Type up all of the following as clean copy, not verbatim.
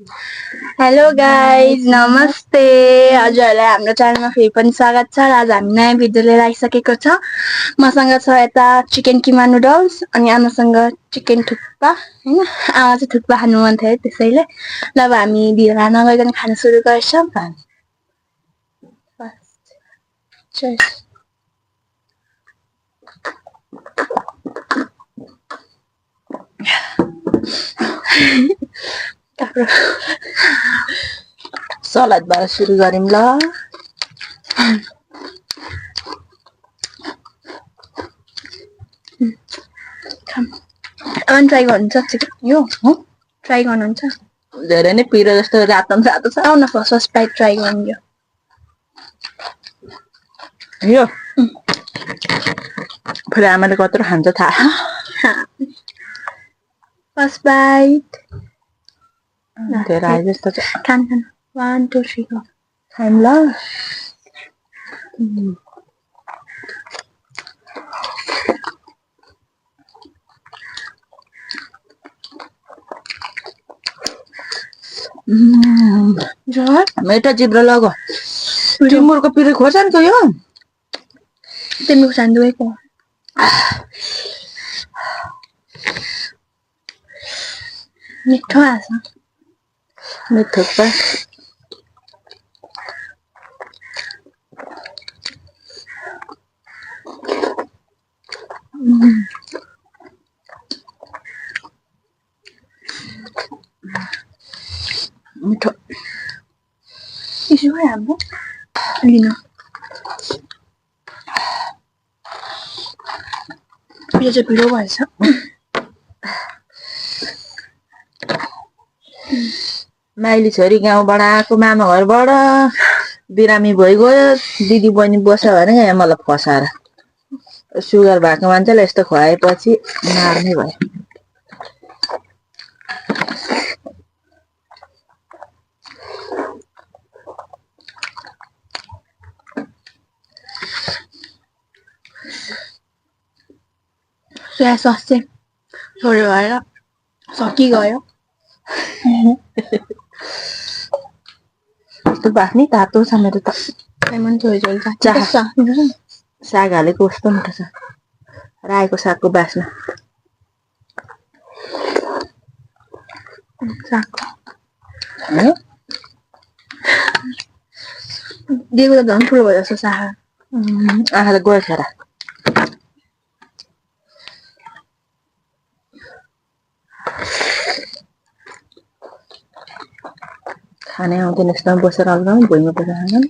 Hello guys नमस्ते हजुरहरूलाई हाम्रो च्यानलमा फेरि पनि स्वागत छ र आज हामी नयाँ भिडियो लिएर आइसकेको छ मसँग छ यता चिकन किमा नुडल्स अनि आमासँग चिकन थुक्पा हैन आमा चाहिँ थुक्पा खानु मन थियो त्यसैले ल अब हामी ढिला नगरिकन खान सुरु गर्छौँ सलादबाट सुरु गरौँ ल ट्राई गर्नुहुन्छ यो हो ट्राई गर्नुहुन्छ धेरै नै पिरो जस्तो रातो रातो छ आउ न फर्स्ट बाइट ट्राई गर्नु यो फेरि आमाले कत्रो खान्छ थाहा फर्स्ट बाइट धेरै आए जस्तो छ खान 1 2 3 go खाइम ल मेटा जिब्रो लग टिमुरको पिरो खोर्सानीको यो तिमी खोर्सानी दुवैको मिठो आछ मिठो पा मिठो इसी हो हाम्रो लिन यो चाहिँ पिरो भएछ माइली छोरी गाउँबाट आएको मामा घरबाट बिरामी भइगयो दिदी बहिनी बस्यो भने यहाँ मलाई फसाएर सुगर भएको मान्छेलाई यस्तो खुवाएपछि मार्ने भयो सोया सस चाहिँ छोड्यो भएर सकिगयो कस्तो बाफ्ने तातो छ मेरो त लेमन झोल झोल साग हालेको कस्तो मिठो छ रायोको सागको बास्ना दिएको त झन् ठुलो भयो जस्तो साग आँखा त गयो खेर खाने आउँदैन यस्तो बसेर अलगाउँ भुइँमा बसेर खानु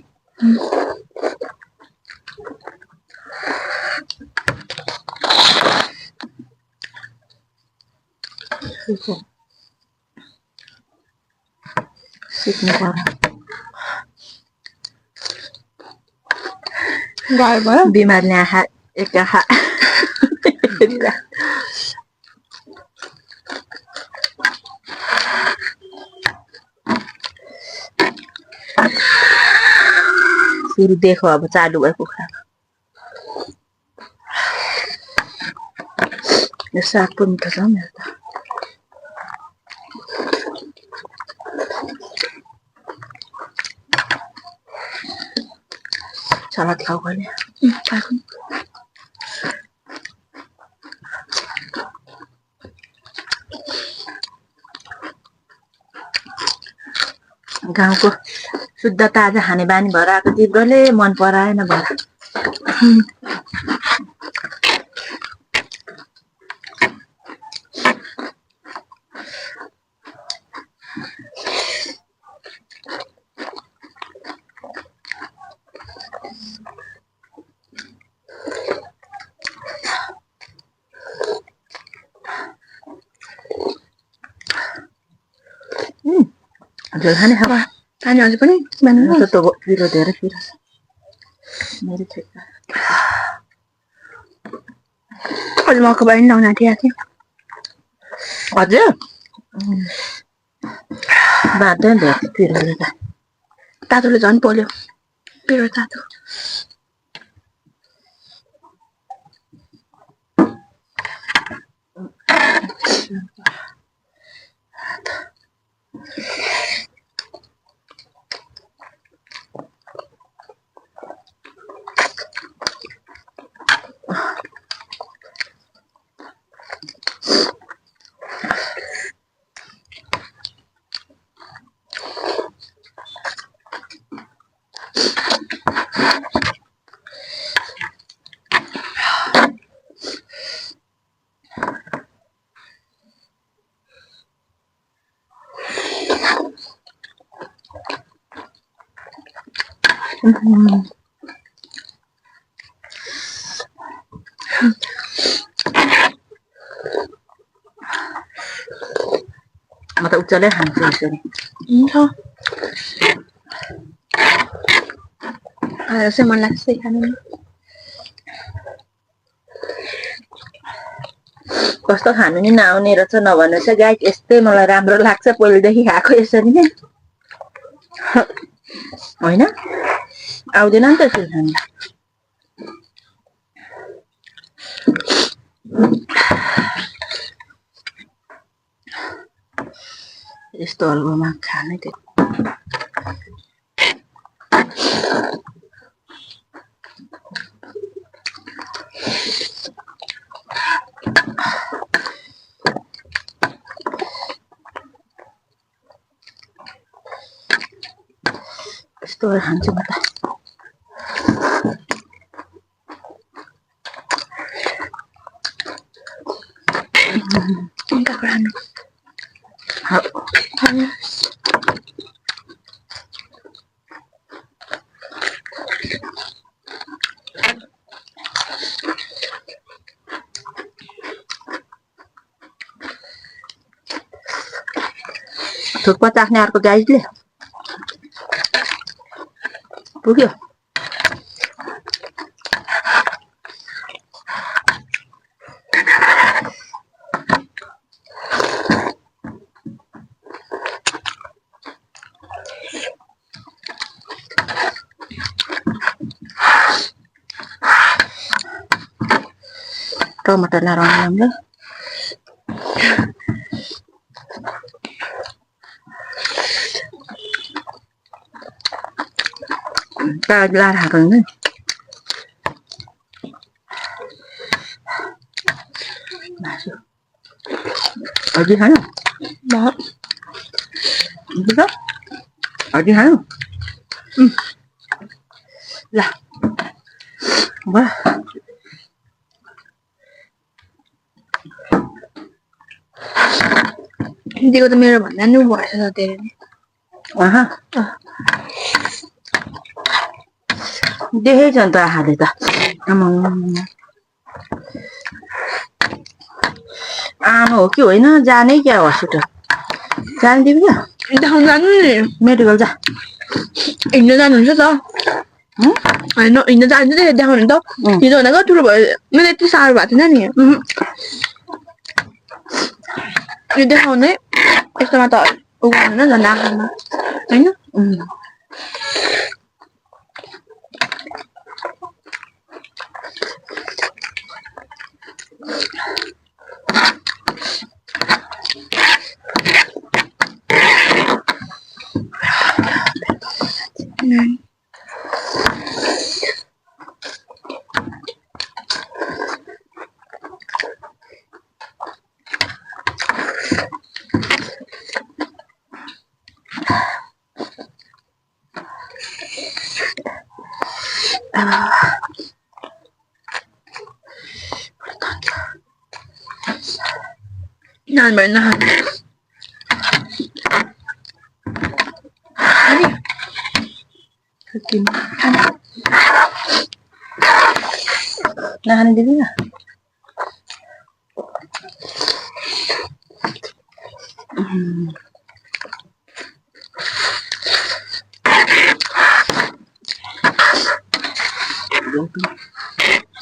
सिक्नु पर्यो गाह्रो भयो बिमारले आँखा एक आँखा सुरु देखो अब चालू भयो कुखुरा यो साग पनि मिठो छ मेरो त सलाद खाऊ भने गाउँको शुद्ध ताजा खाने बानी भएर आएको जिब्रोले मन पराएन भएर झोल खाने खाऊ खाने अझै पनि त पिरो धेरै पिरो छ मेरो ठिक अहिले मको पनि लाउन आँटिरहेको थिएँ हजुर बाँध्दैन धेरै पिरोले त तातोले झन् पोल्यो पिरो तातो म त उच्चले खान्छु यसरी हुन्छ चाहिँ मन लाग्छ खानु कस्तो खानु नि नआउने रहेछ नभने चाहिँ गाई यस्तै मलाई राम्रो लाग्छ पहिलेदेखि खाएको यसरी नै होइन आउँदैन नि त यसरी खानु यस्तो हलुवामा खानै थियो यस्तो खान्छु म त थुक्पा चाख्ने अर्को गाइजले पुग्यो टमाटर लाएर आउनु राम्रो लाएर खाएको नि मासु हर्दी खानु हर्दी खानु ल भयो दिदीको त मेरो भन्दा नि भएछ त धेरै नै देखेछ नि त आँखाले त आमा हो कि होइन जानै क्या हस्पिटल जानु दिनु क्या देखाउनु जानु नि मेडिकल जा हिँड्नु जानुहुन्छ त होइन हिँड्नु जान्छ त देखाउनु त हिजो भन्दा कति ठुलो भयो मेरो यति साह्रो भएको थिएन नि यो देखाउनु है यस्तोमा त उ गर्नु झन् आँखामा होइन Yan ba na? Ano? Nahan din na.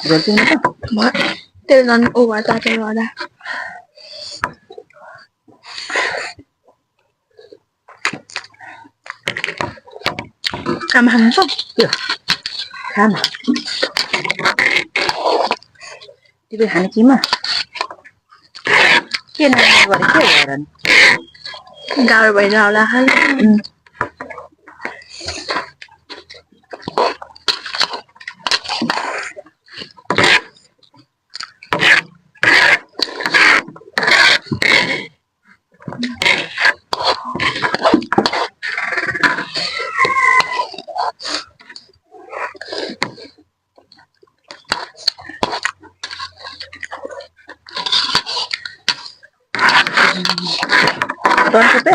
Ganti na to. What? Tinan o wata wala. Kamahan to. Kama. Tiba hani Keema. Kena wala kewaran. Gawe ba daw lahat? Tuan kita.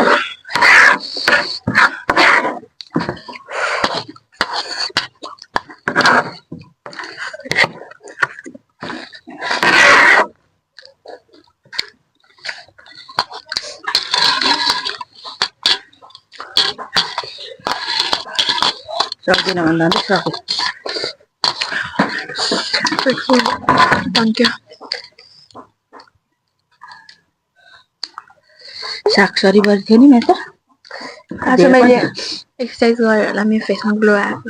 सक्दिनँ भन्दा पनि सक्यो थ्याङ्क यू सागसरी गरेको थियो नि मेरो त आज मैले एक्सर्साइज गरेर होला मेरो फेसमा ग्लो आएको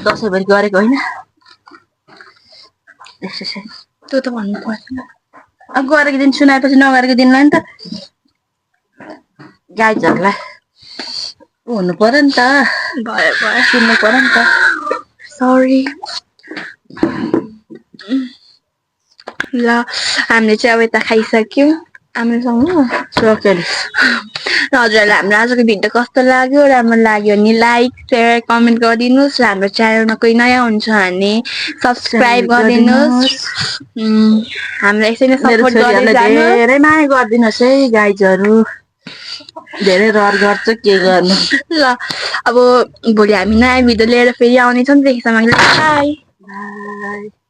दसैँभरि गरेको होइन एक्सर्साइज त्यो त भन्नु पर्दैन अब गरेको दिन सुनाएपछि नगरेको दिनलाई नि त गाइजहरूलाई हुनु पर्यो नि त भयो भयो सुन्नु पर्यो नि त सरी ल हामीले चाहिँ अब यता खाइसक्यौँ आमासँग सक्यो नि हजुरहरूलाई हाम्रो आजको भिडियो कस्तो लाग्यो राम्रो लाग्यो भने लाइक सेयर कमेन्ट गरिदिनुहोस् र हाम्रो च्यानलमा कोही नयाँ हुन्छ भने सब्सक्राइब गरिदिनुहोस् हाम्रो यसरी नै सपोर्ट गर्दै जानु धेरै माया गरिदिनुहोस् है गाइजहरू धेरै रहर गर्छ के गर्नु ल अब भोलि हामी नयाँ भिडियो लिएर फेरि आउनेछौँ त्यसैसम्म बाई बाई